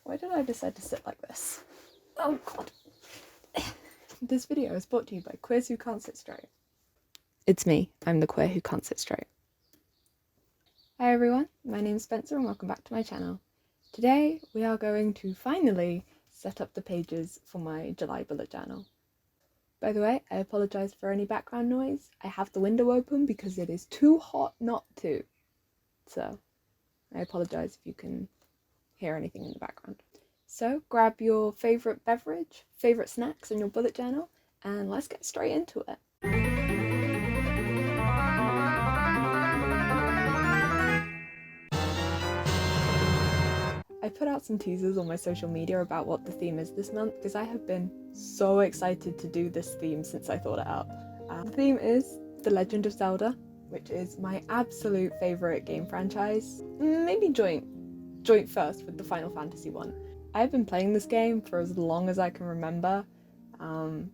Why did I decide to sit like this? Oh god. This video is brought to you by Queers Who Can't Sit Straight. It's me, I'm the queer who can't sit straight. Hi everyone, my name's Spencer and welcome back to my channel. Today we are going to finally set up the pages for my July bullet journal. By the way, I apologise for any background noise. I have the window open because it is too hot not to. So, I apologise if you can hear anything in the background. So, grab your favourite beverage, favourite snacks in your bullet journal, and let's get straight into it. I put out some teasers on my social media about what the theme is this month because I have been so excited to do this theme since I thought it up. The theme is The Legend of Zelda, which is my absolute favourite game franchise. Maybe joint first with the Final Fantasy one. I've been playing this game for as long as I can remember,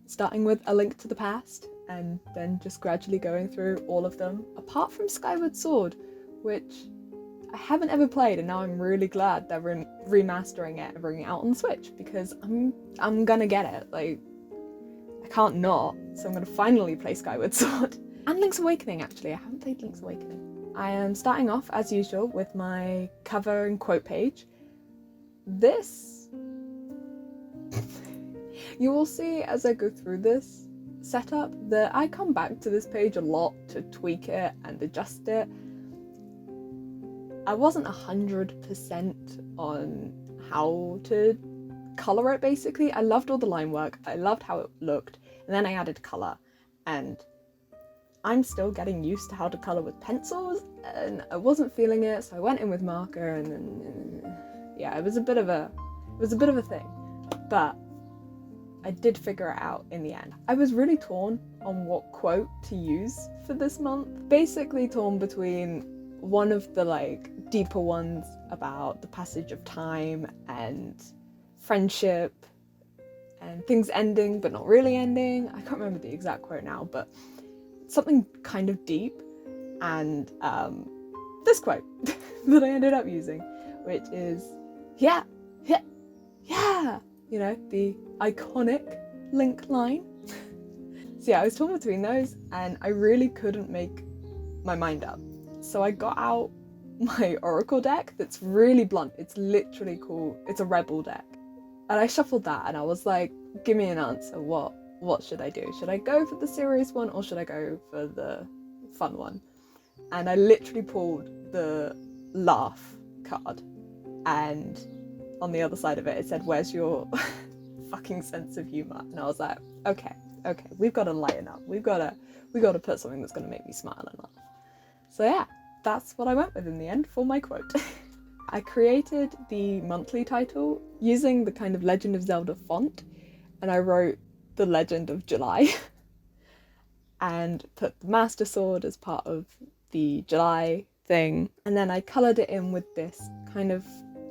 starting with A Link to the Past and then just gradually going through all of them, apart from Skyward Sword, which I haven't ever played, and now I'm really glad they're remastering it and bringing it out on the Switch because I'm gonna get it. Like, I can't not, so I'm gonna finally play Skyward Sword. And Link's Awakening, actually. I haven't played Link's Awakening. I am starting off, as usual, with my cover and quote page. This... you will see as I go through this setup that I come back to this page a lot to tweak it and adjust it. I wasn't 100% on how to colour it, basically. I loved all the line work, I loved how it looked, and then I added colour, and I'm still getting used to how to colour with pencils, and I wasn't feeling it, so I went in with marker, and then, yeah, it was a bit of a thing, but I did figure it out in the end. I was really torn on what quote to use for this month, basically torn between one of the deeper ones about the passage of time and friendship and things ending but not really ending. I can't remember the exact quote now, but something kind of deep, and this quote that I ended up using, which is yeah, you know, the iconic Link line. So yeah, I was torn between those and I really couldn't make my mind up. So I got out my Oracle deck that's really blunt. It's literally cool. It's a rebel deck. And I shuffled that and I was like, give me an answer. What should I do? Should I go for the serious one or should I go for the fun one? And I literally pulled the laugh card. And on the other side of it, it said, where's your fucking sense of humour? And I was like, okay, we've got to lighten up. We've got to put something that's going to make me smile and laugh. So yeah, that's what I went with in the end for my quote. I created the monthly title using the kind of Legend of Zelda font, and I wrote The Legend of July and put the Master Sword as part of the July thing, and then I coloured it in with this kind of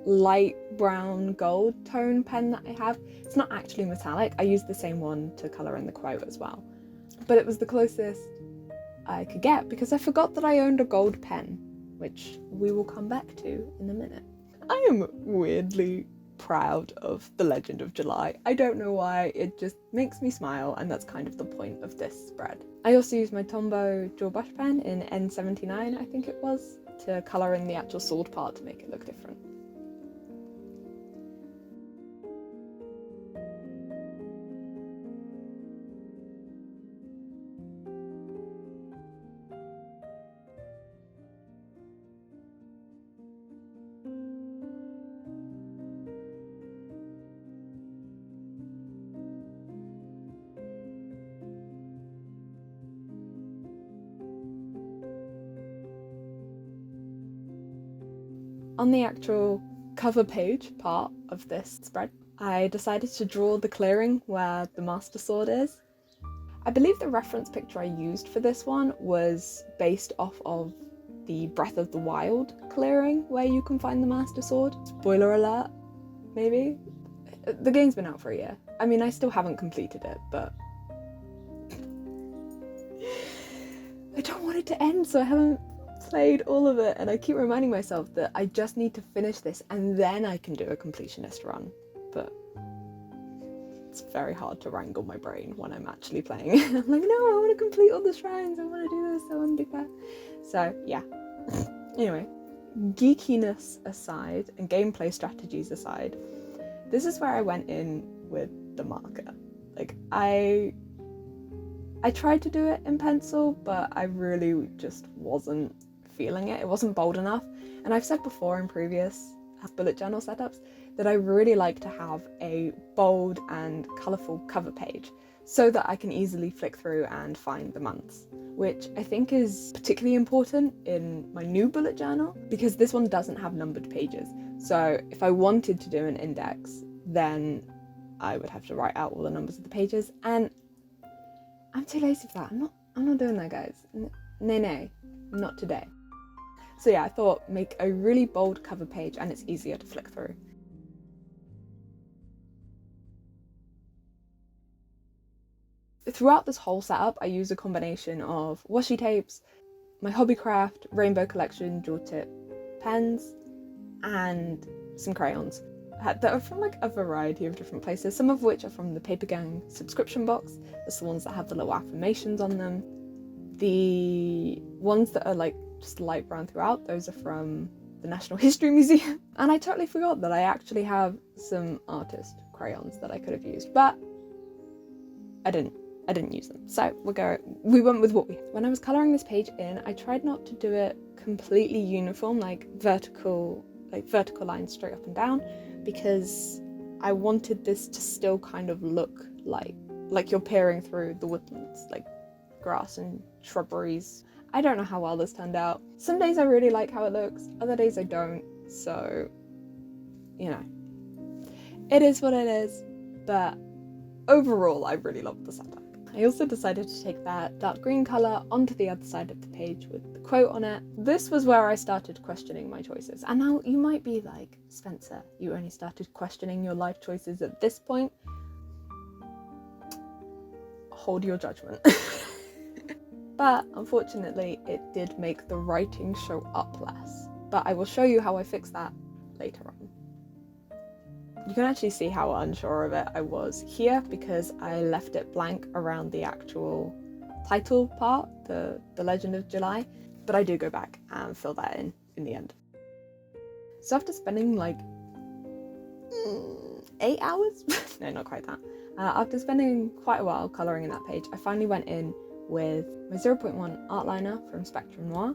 light brown gold tone pen that I have. It's not actually metallic, I used the same one to colour in the quote as well, but it was the closest I could get because I forgot that I owned a gold pen, which we will come back to in a minute. I am weirdly proud of The Legend of July. I don't know why, it just makes me smile, and that's kind of the point of this spread. I also used my Tombow dual brush pen in N79, I think it was, to colour in the actual sword part to make it look different. On the actual cover page part of this spread, I decided to draw the clearing where the Master Sword is. I believe the reference picture I used for this one was based off of the Breath of the Wild clearing where you can find the Master Sword. Spoiler alert, maybe? The game's been out for a year. I mean, I still haven't completed it, but I don't want it to end, so I haven't played all of it, and I keep reminding myself that I just need to finish this and then I can do a completionist run. But it's very hard to wrangle my brain when I'm actually playing. I'm like, no, I want to complete all the shrines, I want to do this, I want to do that. So yeah. Anyway, geekiness aside and gameplay strategies aside, this is where I went in with the marker. Like, I tried to do it in pencil, but I really just wasn't feeling it. It wasn't bold enough. And I've said before in previous bullet journal setups that I really like to have a bold and colourful cover page so that I can easily flick through and find the months, which I think is particularly important in my new bullet journal because this one doesn't have numbered pages. So if I wanted to do an index, then I would have to write out all the numbers of the pages, and I'm too lazy for that. I'm not doing that, guys. No, not today. So yeah, I thought make a really bold cover page and it's easier to flick through. Throughout this whole setup, I use a combination of washi tapes, my hobbycraft rainbow collection jewel tip pens, and some crayons that are from like a variety of different places, some of which are from the Paper Gang subscription box. That's the ones that have the little affirmations on them. The ones that are like just light brown throughout, those are from the National History Museum. And I totally forgot that I actually have some artist crayons that I could have used, but I didn't use them. So we went with what we had. When I was colouring this page in, I tried not to do it completely uniform, like vertical lines straight up and down, because I wanted this to still kind of look like you're peering through the woodlands, like grass and shrubberies. I don't know how well this turned out. Some days I really like how it looks, other days I don't, so, you know, it is what it is, but overall I really love the setup. I also decided to take that dark green colour onto the other side of the page with the quote on it. This was where I started questioning my choices. And now you might be like, Spencer, you only started questioning your life choices at this point. Hold your judgment. But unfortunately, it did make the writing show up less. But I will show you how I fix that later on. You can actually see how unsure of it I was here because I left it blank around the actual title part, the Legend of July, but I do go back and fill that in the end. So after spending like 8 hours? No, not quite that. After spending quite a while colouring in that page, I finally went in with my 0.1 artliner from Spectrum Noir,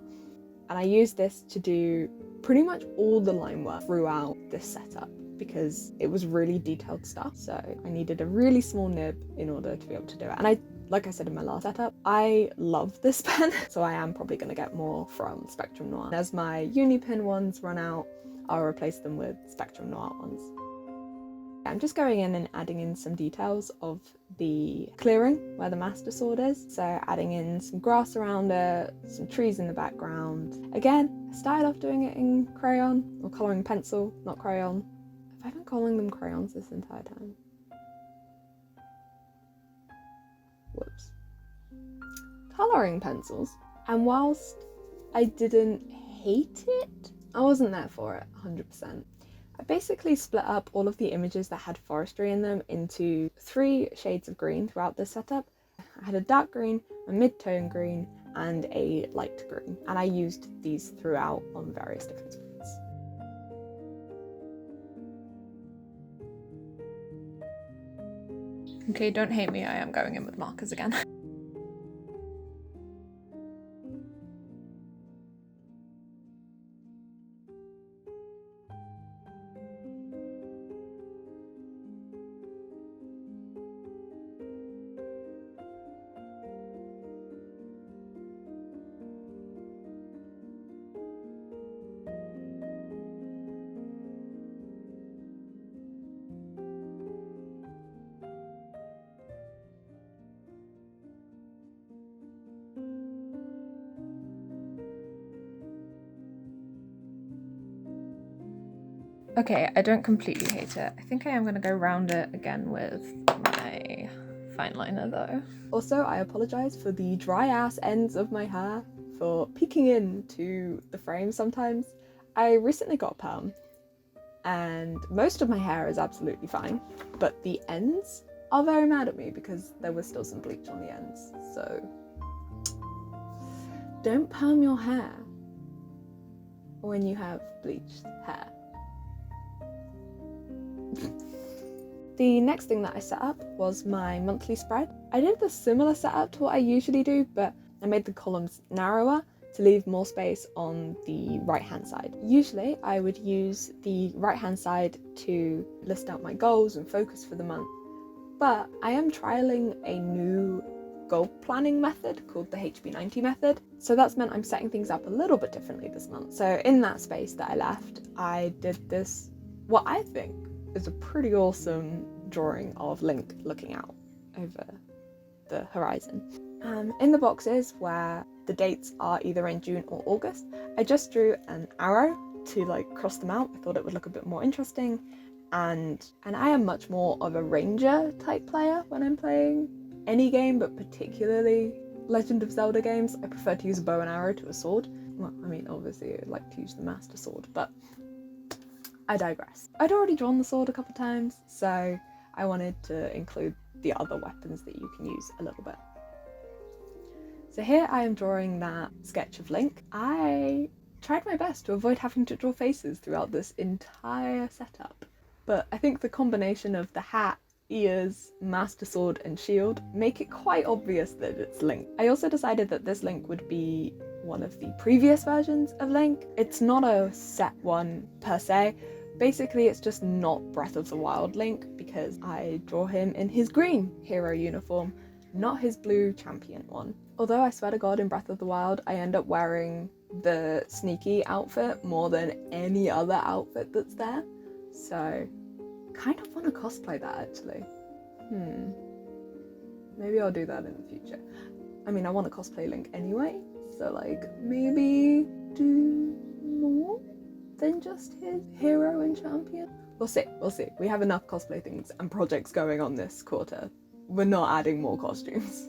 and I used this to do pretty much all the line work throughout this setup, because it was really detailed stuff, so I needed a really small nib in order to be able to do it. And like I said in my last setup, I love this pen, so I am probably going to get more from Spectrum Noir. As my uni pin ones run out, I'll replace them with Spectrum Noir ones. I'm just going in and adding in some details of the clearing where the Master Sword is. So adding in some grass around it, some trees in the background. Again, I started off doing it in crayon, or colouring pencil, not crayon. Have I been calling them crayons this entire time? Whoops. Colouring pencils. And whilst I didn't hate it, I wasn't there for it 100%. I basically split up all of the images that had forestry in them into 3 shades of green throughout this setup. I had a dark green, a mid-tone green, and a light green. And I used these throughout on various different screens. Okay, don't hate me, I am going in with markers again. Okay, I don't completely hate it. I think I am going to go round it again with my fine liner though. Also, I apologise for the dry ass ends of my hair for peeking into the frame sometimes. I recently got a perm and most of my hair is absolutely fine, but the ends are very mad at me because there was still some bleach on the ends. So don't perm your hair when you have bleached hair. The next thing that I set up was my monthly spread. I did a similar setup to what I usually do, but I made the columns narrower to leave more space on the right hand side. Usually I would use the right hand side to list out my goals and focus for the month, but I am trialing a new goal planning method called the HB90 method. So that's meant I'm setting things up a little bit differently this month. So in that space that I left, I did this, what I think is a pretty awesome drawing of Link looking out over the horizon. In the boxes where the dates are either in June or August, I just drew an arrow to like cross them out. I thought it would look a bit more interesting, and I am much more of a ranger type player when I'm playing any game, but particularly Legend of Zelda games. I prefer to use a bow and arrow to a sword. Well, I mean, obviously I'd like to use the master sword, but I digress. I'd already drawn the sword a couple times, so I wanted to include the other weapons that you can use a little bit. So here I am drawing that sketch of Link. I tried my best to avoid having to draw faces throughout this entire setup, but I think the combination of the hat, ears, master sword and shield make it quite obvious that it's Link. I also decided that this Link would be one of the previous versions of Link. It's not a set one per se. Basically, it's just not Breath of the Wild Link because I draw him in his green hero uniform, not his blue champion one. Although I swear to God in Breath of the Wild, I end up wearing the sneaky outfit more than any other outfit that's there. So, kind of want to cosplay that actually. Maybe I'll do that in the future. I mean, I want to cosplay Link anyway, so like maybe do more than just his hero and champion. We'll see. We have enough cosplay things and projects going on this quarter. We're not adding more costumes.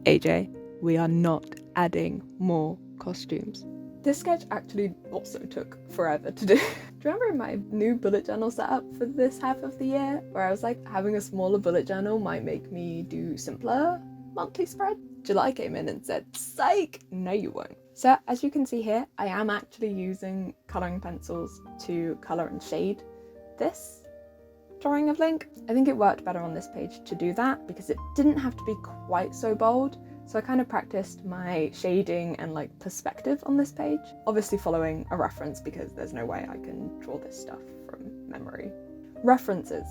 AJ, we are not adding more costumes. This sketch actually also took forever to do. Do you remember my new bullet journal setup for this half of the year, where I was like, having a smaller bullet journal might make me do simpler monthly spread? July came in and said, psych, no you won't. So as you can see here, I am actually using colouring pencils to colour and shade this drawing of Link. I think it worked better on this page to do that because it didn't have to be quite so bold. So I kind of practiced my shading and like perspective on this page, obviously following a reference because there's no way I can draw this stuff from memory. References,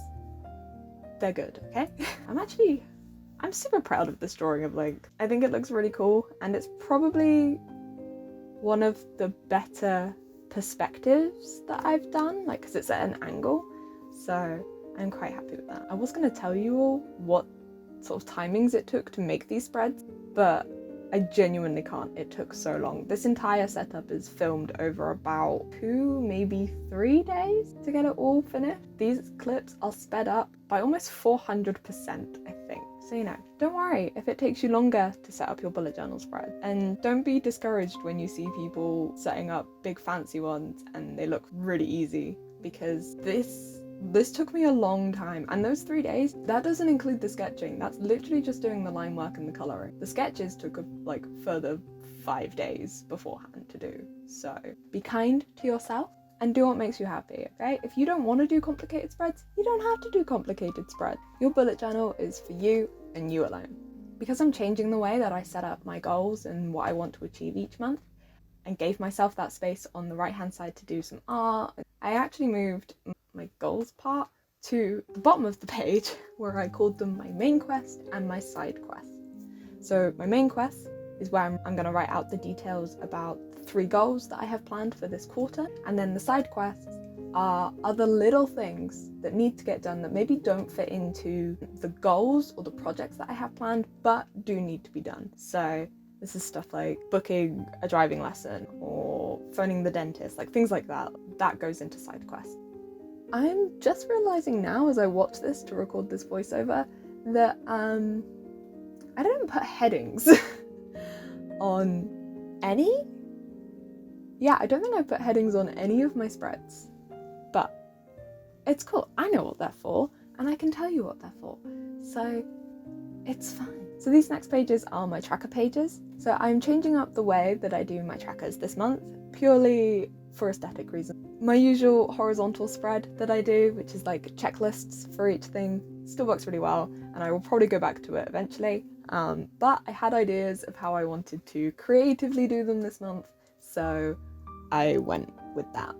they're good, okay? I'm super proud of this drawing of Link. I think it looks really cool, and it's probably one of the better perspectives that I've done, like because it's at an angle, so I'm quite happy with that. I was going to tell you all what sort of timings it took to make these spreads, but I genuinely can't. It took so long. This entire setup is filmed over about 2, maybe 3 days to get it all finished. These clips are sped up by almost 400%, I think. So, you know, don't worry if it takes you longer to set up your bullet journal spread. And don't be discouraged when you see people setting up big fancy ones and they look really easy, because this took me a long time, and those 3 days, that doesn't include the sketching. That's literally just doing the line work and the colouring. The sketches took a further 5 days beforehand to do. So be kind to yourself and do what makes you happy, okay? If you don't want to do complicated spreads, you don't have to do complicated spread. Your bullet journal is for you and you alone. Because I'm changing the way that I set up my goals and what I want to achieve each month, and gave myself that space on the right hand side to do some art, I actually moved my goals part to the bottom of the page, where I called them my main quest and my side quest. So my main quest is where I'm going to write out the details about the 3 goals that I have planned for this quarter, and then the side quests are other little things that need to get done that maybe don't fit into the goals or the projects that I have planned, but do need to be done. So this is stuff like booking a driving lesson or phoning the dentist, like things like that. That goes into side quests. I'm just realising now as I watch this to record this voiceover that I didn't put headings on any? Yeah, I don't think I put headings on any of my spreads, but it's cool. I know what they're for, and I can tell you what they're for, so it's fine. So these next pages are my tracker pages. So I'm changing up the way that I do my trackers this month, purely for aesthetic reasons. My usual horizontal spread that I do, which is like checklists for each thing, still works really well, and I will probably go back to it eventually. But I had ideas of how I wanted to creatively do them this month, so I went with that.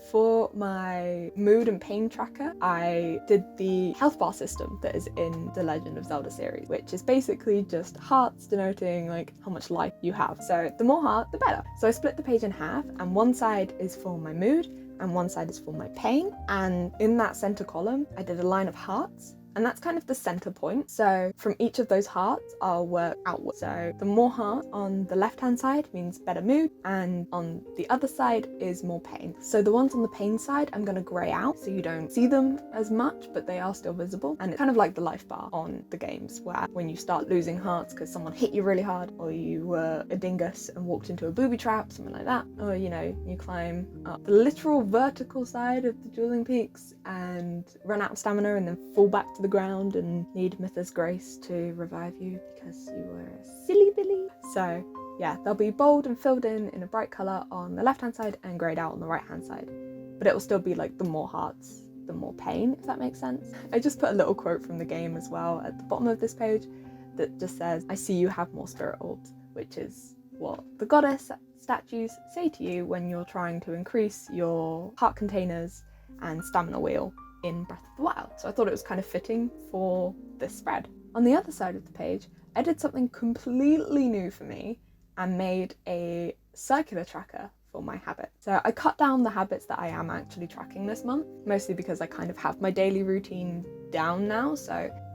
For my mood and pain tracker, I did the health bar system that is in the Legend of Zelda series, which is basically just hearts denoting like how much life you have. So the more heart, the better. So I split the page in half, and one side is for my mood and one side is for my pain. And in that center column, I did a line of hearts. And that's kind of the center point. So from each of those hearts, I'll work outward. So the more heart on the left-hand side means better mood, and on the other side is more pain. So the ones on the pain side, I'm gonna gray out so you don't see them as much, but they are still visible. And it's kind of like the life bar on the games, where when you start losing hearts because someone hit you really hard, or you were a dingus and walked into a booby trap, something like that, or you know, you climb up the literal vertical side of the dueling peaks and run out of stamina and then fall back to the ground and need Mytha's grace to revive you because you were a silly Billy. So yeah, they'll be bold and filled in a bright colour on the left hand side and greyed out on the right hand side, but it will still be like the more hearts, the more pain, if that makes sense. I just put a little quote from the game as well at the bottom of this page that just says, "I see you have more spirit orbs," which is what the goddess statues say to you when you're trying to increase your heart containers and stamina wheel in Breath of the Wild. So I thought it was kind of fitting for this spread. On the other side of the page, I did something completely new for me and made a circular tracker for my habits. So I cut down the habits that I am actually tracking this month, mostly because I kind of have my daily routine down now.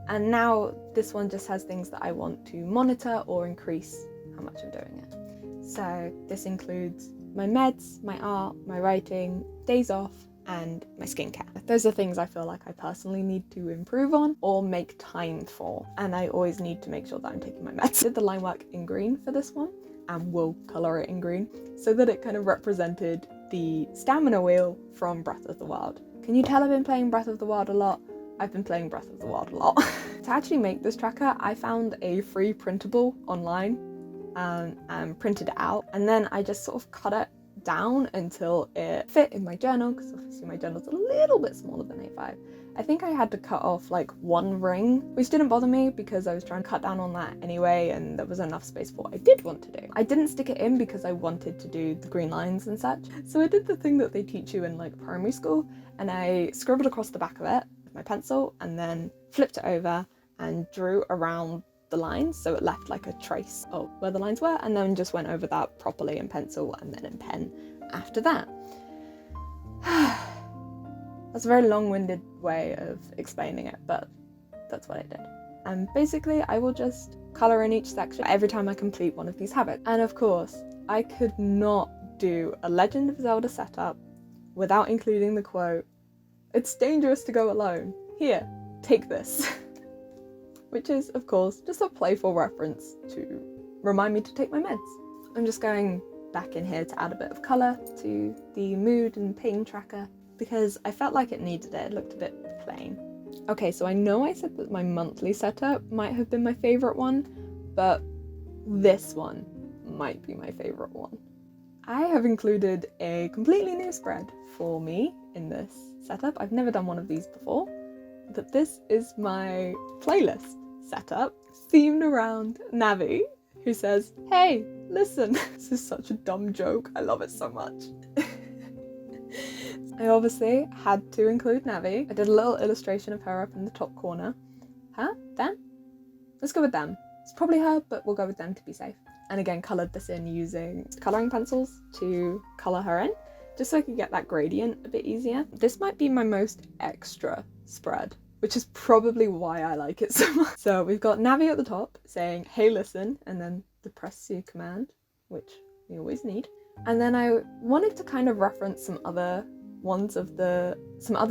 And now this one just has things that I want to monitor or increase how much I'm doing it. So this includes my meds, my art, my writing, days off, and my skincare. Those are things I feel like I personally need to improve on or make time for, and I always need to make sure that I'm taking my meds. I did the line work in green for this one and will colour it in green so that it kind of represented the stamina wheel from Breath of the Wild. Can you tell I've been playing Breath of the Wild a lot? I've been playing Breath of the Wild a lot. To actually make this tracker, I found a free printable online and printed it out, and then I just sort of cut it down until it fit in my journal, because obviously my journal's a little bit smaller than A5. I think I had to cut off like one ring, which didn't bother me because I was trying to cut down on that anyway, and there was enough space for what I did want to do. I didn't stick it in because I wanted to do the green lines and such, so I did the thing that they teach you in like primary school, and I scribbled across the back of it with my pencil and then flipped it over and drew around the lines so it left like a trace of where the lines were, and then just went over that properly in pencil and then in pen after that. That's a very long-winded way of explaining it, but that's what I did. And basically I will just colour in each section every time I complete one of these habits. And of course I could not do a Legend of Zelda setup without including the quote, "It's dangerous to go alone. Here, take this." Which is, of course, just a playful reference to remind me to take my meds. I'm just going back in here to add a bit of colour to the mood and pain tracker because I felt like it needed it. It looked a bit plain. Okay, so I know I said that my monthly setup might have been my favourite one, but this one might be my favourite one. I have included a completely new spread for me in this setup. I've never done one of these before, but this is my playlist setup themed around Navi, who says, "Hey, listen." This is such a dumb joke. I love it so much. I obviously had to include Navi. I did a little illustration of her up in the top corner. Her? Them? Let's go with them. It's probably her, but we'll go with them to be safe. And again, coloured this in using colouring pencils to colour her in, just so I could get that gradient a bit easier. This might be my most extra spread, which is probably why I like it so much. So we've got Navi at the top saying, "Hey, listen," and then the press C command, which we always need. And then I wanted to kind of reference some other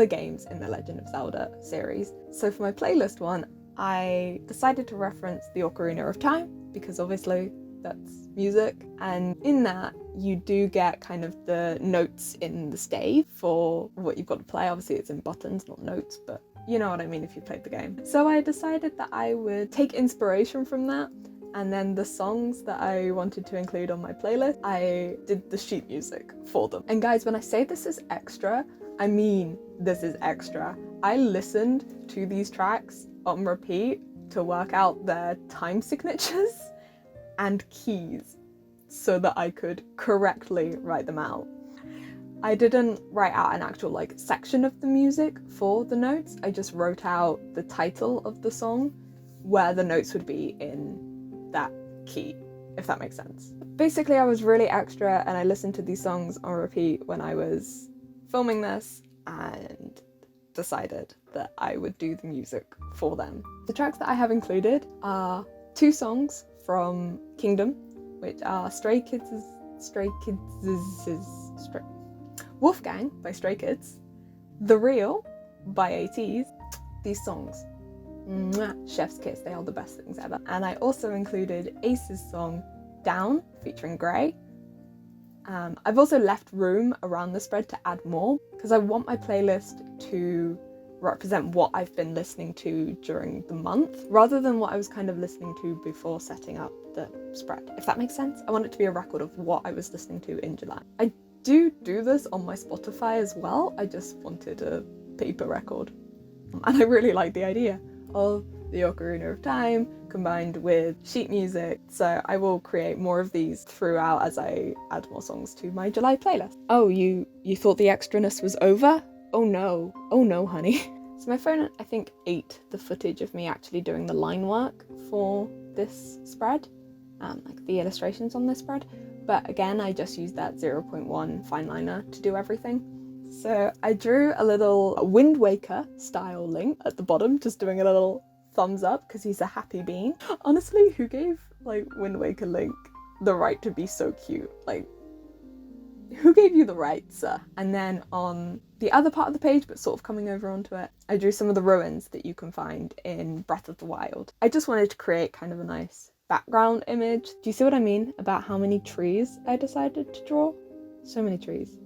games in the Legend of Zelda series. So for my playlist one, I decided to reference the Ocarina of Time, because obviously that's music, and in that you do get kind of the notes in the stave for what you've got to play. Obviously it's in buttons, not notes, but you know what I mean if you played the game. So I decided that I would take inspiration from that, and then the songs that I wanted to include on my playlist, I did the sheet music for them. And guys, when I say this is extra, I mean this is extra. I listened to these tracks on repeat to work out their time signatures and keys so that I could correctly write them out. I didn't write out an actual like section of the music for the notes. I just wrote out the title of the song where the notes would be in that key, if that makes sense. Basically, I was really extra and I listened to these songs on repeat when I was filming this and decided that I would do the music for them. The tracks that I have included are 2 songs from Kingdom, which are Wolfgang by Stray Kids, The Real by ATEEZ. These songs, mwah, chef's kiss, they are the best things ever. And I also included Ace's song Down featuring Grey. I've also left room around the spread to add more because I want my playlist to represent what I've been listening to during the month rather than what I was kind of listening to before setting up the spread, if that makes sense. I want it to be a record of what I was listening to in July. I do this on my Spotify as well. I just wanted a paper record, and I really like the idea of the Ocarina of Time combined with sheet music, so I will create more of these throughout as I add more songs to my July playlist. Oh, you thought the extraness was over? Oh no honey. So my phone, I think, ate the footage of me actually doing the line work for this spread, like the illustrations on this spread, but again I just used that 0.1 fine liner to do everything. So I drew a little Wind Waker style Link at the bottom, just doing a little thumbs up because he's a happy bean. Honestly, who gave like Wind Waker Link the right to be so cute? Like, who gave you the right, sir? And then on the other part of the page, but sort of coming over onto it, I drew some of the ruins that you can find in Breath of the Wild. I just wanted to create kind of a nice background image. Do you see what I mean about how many trees I decided to draw? So many trees.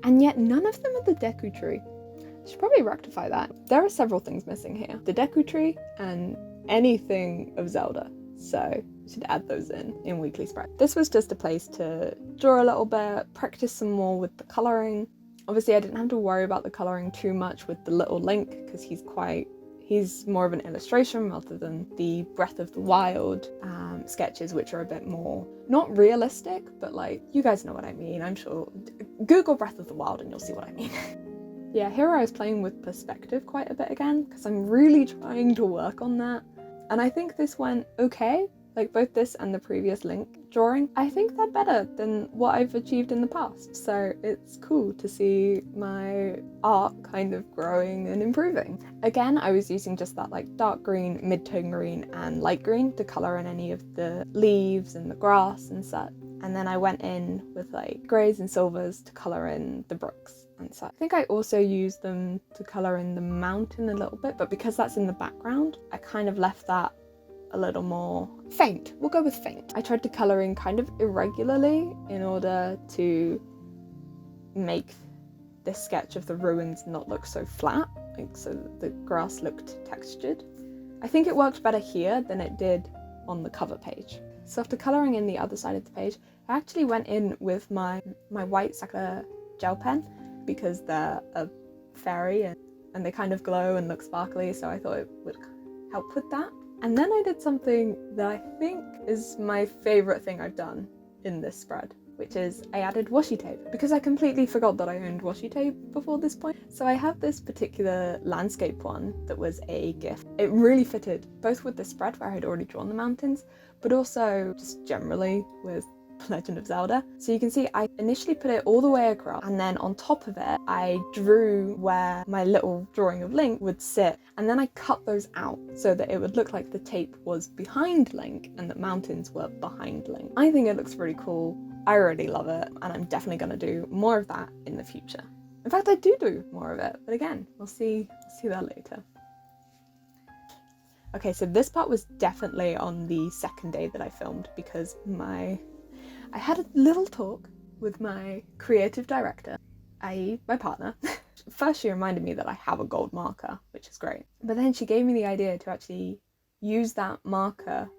And yet none of them are the Deku tree. I should probably rectify that. There are several things missing here. The Deku tree and anything of Zelda. So I should add those in weekly spread. This was just a place to draw a little bit, practice some more with the colouring. Obviously I didn't have to worry about the colouring too much with the little Link because he's more of an illustration rather than the Breath of the Wild sketches, which are a bit more, not realistic, but like, you guys know what I mean, I'm sure. Google Breath of the Wild and you'll see what I mean. Yeah, here I was playing with perspective quite a bit again, because I'm really trying to work on that. And I think this went okay, like both this and the previous Link drawing. I think they're better than what I've achieved in the past, so it's cool to see my art kind of growing and improving. Again, I was using just that like dark green, mid-tone green and light green to colour in any of the leaves and the grass and such. And then I went in with like greys and silvers to colour in the brooks and such. I think I also used them to colour in the mountain a little bit, but because that's in the background, I kind of left that a little more faint. We'll go with faint. I tried to colour in kind of irregularly in order to make this sketch of the ruins not look so flat, like so the grass looked textured. I think it worked better here than it did on the cover page. So after colouring in the other side of the page, I actually went in with my white Sakura gel pen because they're a fairy and they kind of glow and look sparkly, so I thought it would help with that. And then I did something that I think is my favourite thing I've done in this spread, which is I added washi tape, because I completely forgot that I owned washi tape before this point. So I have this particular landscape one that was a gift. It really fitted both with the spread where I had already drawn the mountains, but also just generally with Legend of Zelda. So you can see I initially put it all the way across, and then on top of it I drew where my little drawing of Link would sit, and then I cut those out so that it would look like the tape was behind Link and the mountains were behind Link. I think it looks pretty cool. I really love it, and I'm definitely going to do more of that in the future. In fact, I do more of it, but again, we'll see that later. Okay, so this part was definitely on the second day that I filmed because I had a little talk with my creative director, i.e. my partner. First she reminded me that I have a gold marker, which is great. But then she gave me the idea to actually use that marker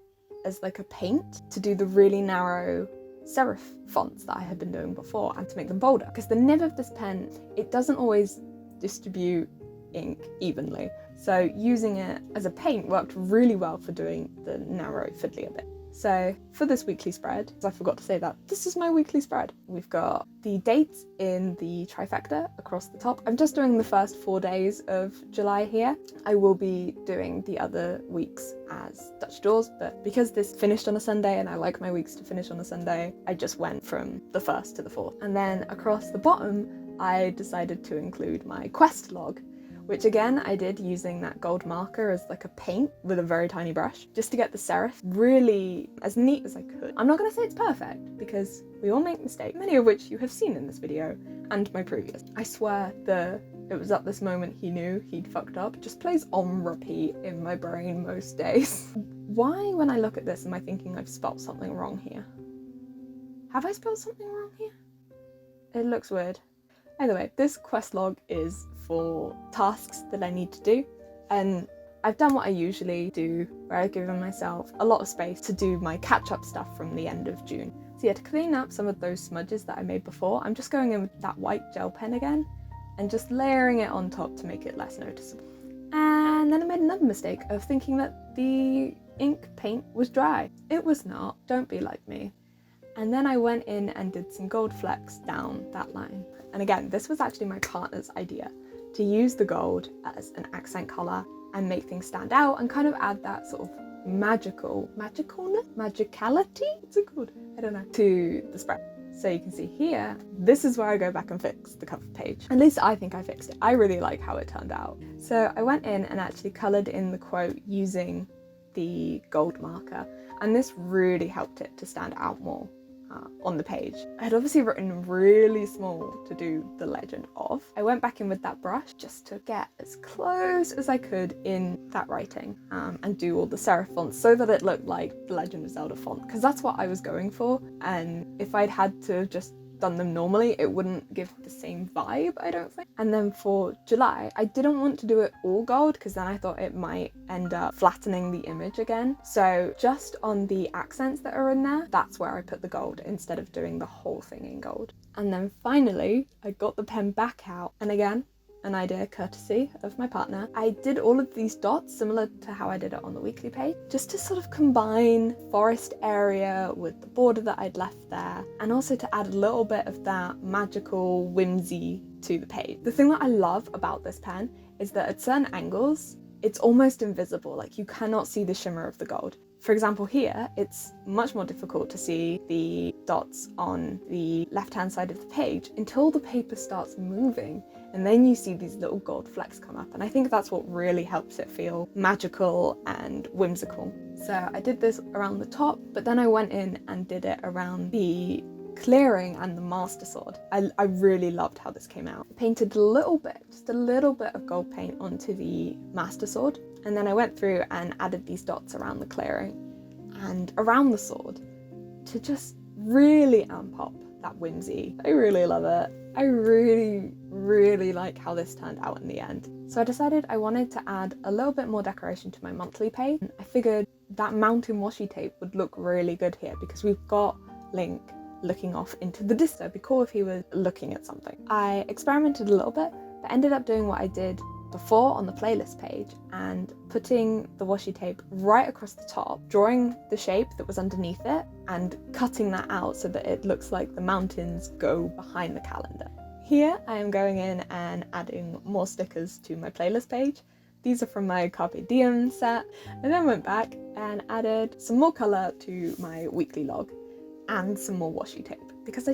as like a paint to do the really narrow serif fonts that I had been doing before and to make them bolder. Because the nib of this pen, it doesn't always distribute ink evenly. So using it as a paint worked really well for doing the narrow fiddlier bit. So for this weekly spread, I forgot to say that this is my weekly spread. We've got the dates in the trifecta across the top. I'm just doing the first 4 days of July here. I will be doing the other weeks as Dutch doors, but because this finished on a Sunday and I like my weeks to finish on a Sunday, I just went from the 1st to the 4th. And then across the bottom, I decided to include my quest log, which again I did using that gold marker as like a paint with a very tiny brush, just to get the serif really as neat as I could. I'm not going to say it's perfect, because we all make mistakes, many of which you have seen in this video and my previous. I swear it was at this moment he knew he'd fucked up, just plays on repeat in my brain most days. Why, when I look at this, am I thinking I've spelt something wrong here? Have I spelled something wrong here? It looks weird. Anyway, this quest log is for tasks that I need to do, and I've done what I usually do, where I've given myself a lot of space to do my catch-up stuff from the end of June. So yeah, to clean up some of those smudges that I made before, I'm just going in with that white gel pen again and just layering it on top to make it less noticeable. And then I made another mistake of thinking that the ink paint was dry. It was not, don't be like me. And then I went in and did some gold flecks down that line. And again, this was actually my partner's idea, to use the gold as an accent colour and make things stand out and kind of add that sort of magicality? What's it called? I don't know. To the spread. So you can see here, this is where I go back and fix the cover page. At least I think I fixed it. I really like how it turned out. So I went in and actually coloured in the quote using the gold marker, and this really helped it to stand out more on the page. I had obviously written really small to do the legend of. I went back in with that brush just to get as close as I could in that writing and do all the serif fonts so that it looked like the Legend of Zelda font, because that's what I was going for, and if I'd had to just done them normally, it wouldn't give the same vibe, I don't think. And then for July, I didn't want to do it all gold because then I thought it might end up flattening the image again. So just on the accents that are in there, that's where I put the gold instead of doing the whole thing in gold. And then finally, I got the pen back out, and again, an idea courtesy of my partner, I did all of these dots similar to how I did it on the weekly page, just to sort of combine forest area with the border that I'd left there, and also to add a little bit of that magical whimsy to the page. The thing that I love about this pen is that at certain angles, it's almost invisible, like you cannot see the shimmer of the gold. For example, here, it's much more difficult to see the dots on the left-hand side of the page until the paper starts moving, and then you see these little gold flecks come up, and I think that's what really helps it feel magical and whimsical. So I did this around the top, but then I went in and did it around the clearing and the master sword. I really loved how this came out. I painted a little bit, just a little bit of gold paint onto the master sword, and then I went through and added these dots around the clearing and around the sword to just really amp up that whimsy. I really love it. I really like how this turned out in the end. So I decided I wanted to add a little bit more decoration to my monthly page. I figured that mountain washi tape would look really good here because we've got Link looking off into the distance. It'd be cool if he was looking at something. I experimented a little bit, but ended up doing what I did before on the playlist page and putting the washi tape right across the top, drawing the shape that was underneath it and cutting that out so that it looks like the mountains go behind the calendar. Here I am going in and adding more stickers to my playlist page. These are from my Carpe Diem set. I then went back and added some more colour to my weekly log and some more washi tape because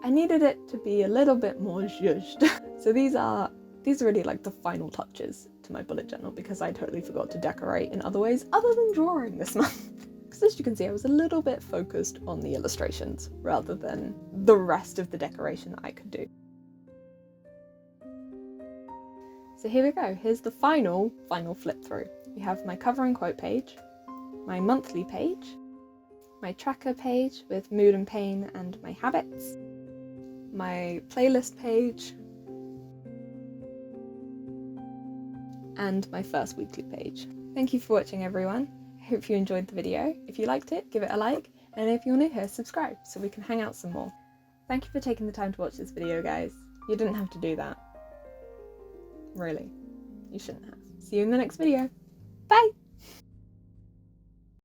I needed it to be a little bit more zhuzhed. So these are really like the final touches to my bullet journal because I totally forgot to decorate in other ways other than drawing this month. Because as you can see, I was a little bit focused on the illustrations rather than the rest of the decoration that I could do. So here we go, here's the final flip through. we have my cover and quote page, my monthly page, my tracker page with mood and pain and my habits, my playlist page, and my first weekly page. Thank you for watching, everyone. I hope you enjoyed the video. If you liked it, give it a like, and if you're new here, subscribe so we can hang out some more. Thank you for taking the time to watch this video, guys. You didn't have to do that. Really, you shouldn't have. See you in the next video. Bye!